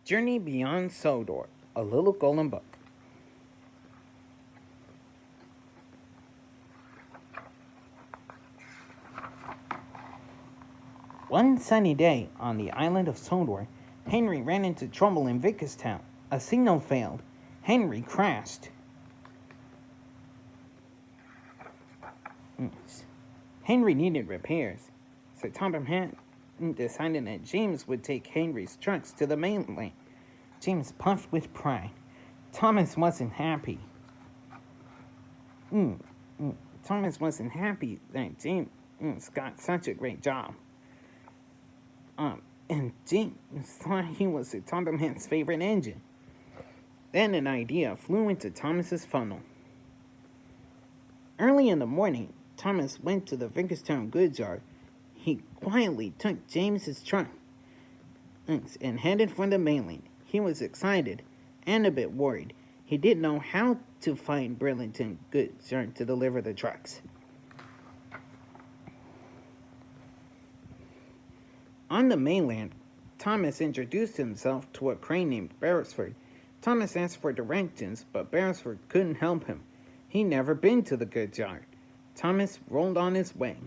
Journey Beyond Sodor, a little golden book. One sunny day on the island of Sodor, Henry ran into trouble in Vickerstown. A signal failed. Henry crashed. Henry needed repairs, so Topham Hatt decided that James would take Henry's trucks to the mainland. James puffed with pride. Thomas wasn't happy. Thomas wasn't happy that James got such a great job. And James thought he was Topham Hatt's favorite engine. Then an idea flew into Thomas's funnel. Early in the morning, Thomas went to the Vickerstown goods yard. He quietly took James's truck and headed for the mainland. He was excited and a bit worried. He didn't know how to find Burlington goods yard to deliver the trucks. On the mainland, Thomas introduced himself to a crane named Beresford. Thomas asked for directions, but Beresford couldn't help him. He'd never been to the goods yard. Thomas rolled on his way.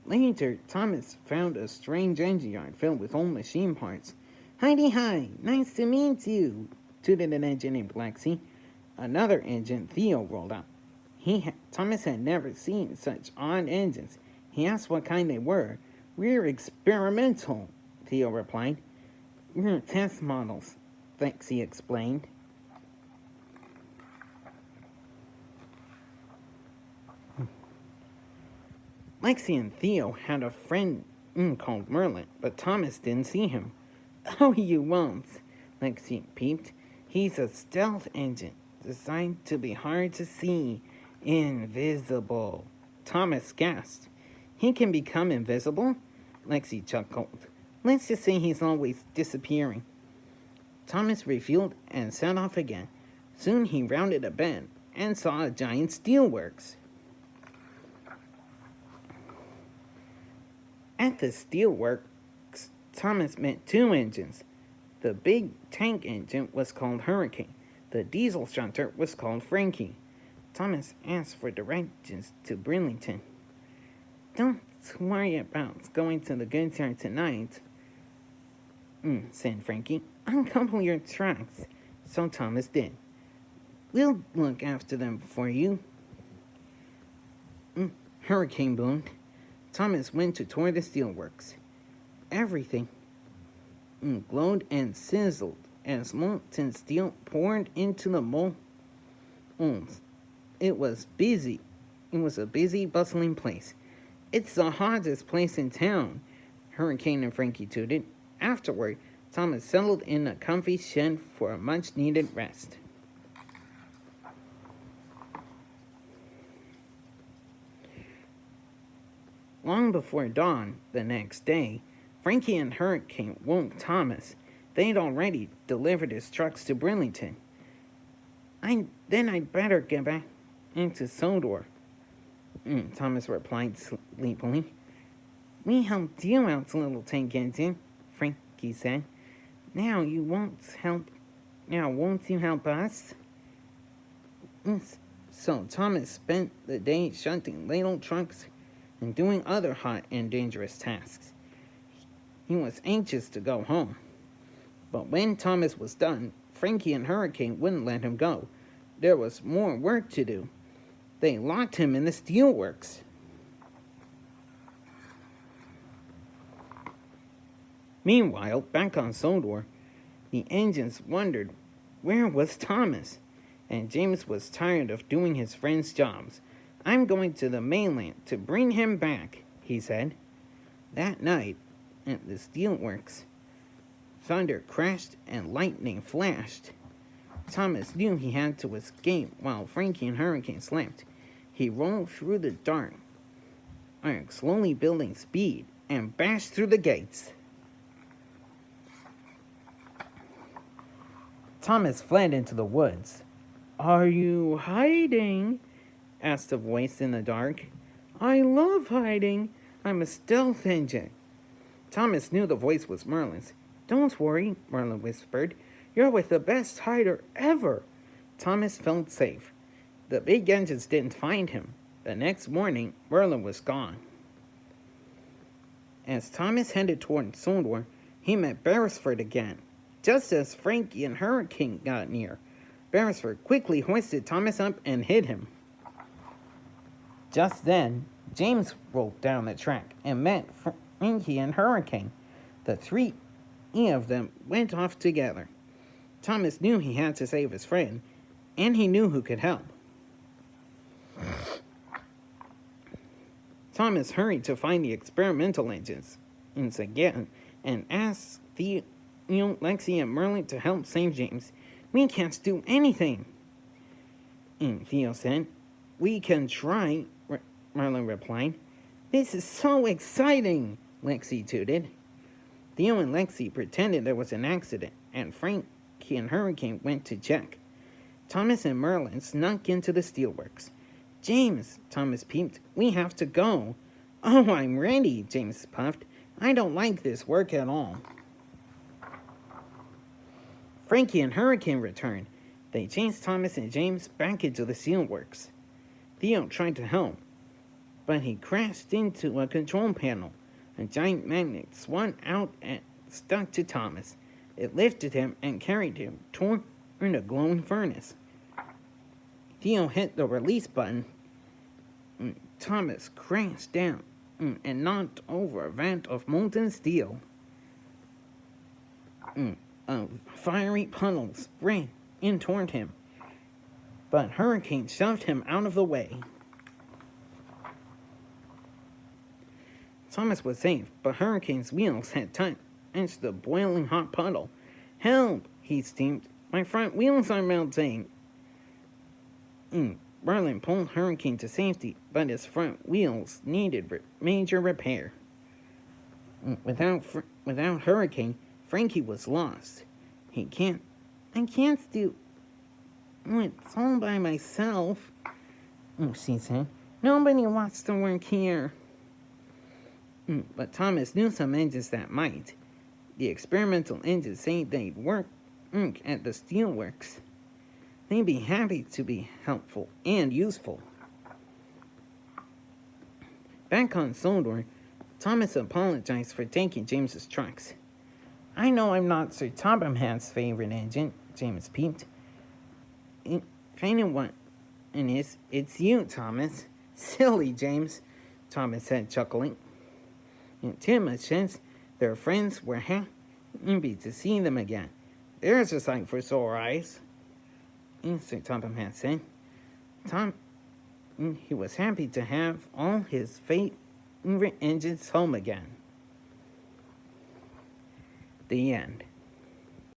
Later, Thomas found a strange engine yard filled with old machine parts. "Hi, nice to meet you," tooted an engine named Lexi. Another engine, Theo, rolled up. Thomas had never seen such odd engines. He asked what kind they were. "We're experimental," Theo replied. "We're test models," Lexi explained. Lexi and Theo had a friend called Merlin, but Thomas didn't see him. "Oh, you won't," Lexi peeped. "He's a stealth engine, designed to be hard to see. Invisible." Thomas gasped. "He can become invisible?" Lexi chuckled. "Let's just say he's always disappearing." Thomas refueled and set off again. Soon he rounded a bend and saw a giant steelworks. At the steelworks, Thomas met two engines. The big tank engine was called Hurricane. The diesel shunter was called Frankie. Thomas asked for directions to Burlington. "Don't worry about going to the goods yard tonight," said Frankie. "Uncouple your trucks." So Thomas did. "We'll look after them for you." Hurricane boomed. Thomas went toward the steelworks. Everything glowed and sizzled as molten steel poured into the molds. It was busy. It was a busy, bustling place. "It's the hottest place in town," Hurricane and Frankie tooted. Afterward, Thomas settled in a comfy shed for a much-needed rest. Long before dawn the next day, Frankie and Hurricane woke Thomas. They'd already delivered his trucks to Burlington. Then I'd better get back into Sodor," Thomas replied sleepily. "We helped you out, little tank engine," Frankie said. Now won't you help us?" So Thomas spent the day shunting ladle trucks and doing other hot and dangerous tasks. He was anxious to go home. But when Thomas was done, Frankie and Hurricane wouldn't let him go. There was more work to do. They locked him in the steelworks. Meanwhile, back on Sodor, the engines wondered where was Thomas, and James was tired of doing his friends' jobs. "I'm going to the mainland to bring him back," he said. That night, at the steelworks, thunder crashed and lightning flashed. Thomas knew he had to escape while Frankie and Hurricane slept. He rolled through the dark, slowly building speed, and bashed through the gates. Thomas fled into the woods. "Are you hiding?" asked a voice in the dark. "I love hiding. I'm a stealth engine." Thomas knew the voice was Merlin's. "Don't worry," Merlin whispered. "You're with the best hider ever." Thomas felt safe. The big engines didn't find him. The next morning, Merlin was gone. As Thomas headed toward Sodor, he met Beresford again. Just as Frankie and Hurricane got near, Beresford quickly hoisted Thomas up and hid him. Just then, James rolled down the track and met Frankie and Hurricane. The three of them went off together. Thomas knew he had to save his friend, and he knew who could help. Thomas hurried to find the experimental engines again and asked Theo, Lexi, and Merlin to help save James. "We can't do anything," and Theo said. "We can try," Merlin replied. "This is so exciting," Lexi tooted. Theo and Lexi pretended there was an accident, and Frankie and Hurricane went to check. Thomas and Merlin snuck into the steelworks. "James," Thomas peeped, "we have to go." "Oh, I'm ready," James puffed. "I don't like this work at all." Frankie and Hurricane returned. They chased Thomas and James back into the steelworks. Theo tried to help, but he crashed into a control panel. A giant magnet swung out and stuck to Thomas. It lifted him and carried him toward a glowing furnace. Theo hit the release button. Thomas crashed down and knocked over a vat of molten steel. A fiery puddle sprang in toward him, but Hurricane shoved him out of the way. Thomas was safe, but Hurricane's wheels had touched the boiling hot puddle. "Help!" he screamed. "My front wheels are melting!" Merlin pulled Hurricane to safety, but his front wheels needed major repair. Without Hurricane, Frankie was lost. I can't do it all by myself," she said. "Nobody wants to work here." But Thomas knew some engines that might. The experimental engines say they'd work at the steelworks. They'd be happy to be helpful and useful. Back on Sodor, Thomas apologized for taking James's trucks. "I know I'm not Sir Topham's favorite engine," James peeped. "If anyone is, it's you, Thomas." "Silly, James," Thomas said, chuckling. "In too much sense, their friends were happy to see them again. There's a sight for sore eyes," Sir Topham had said. He was happy to have all his favorite engines home again. The end.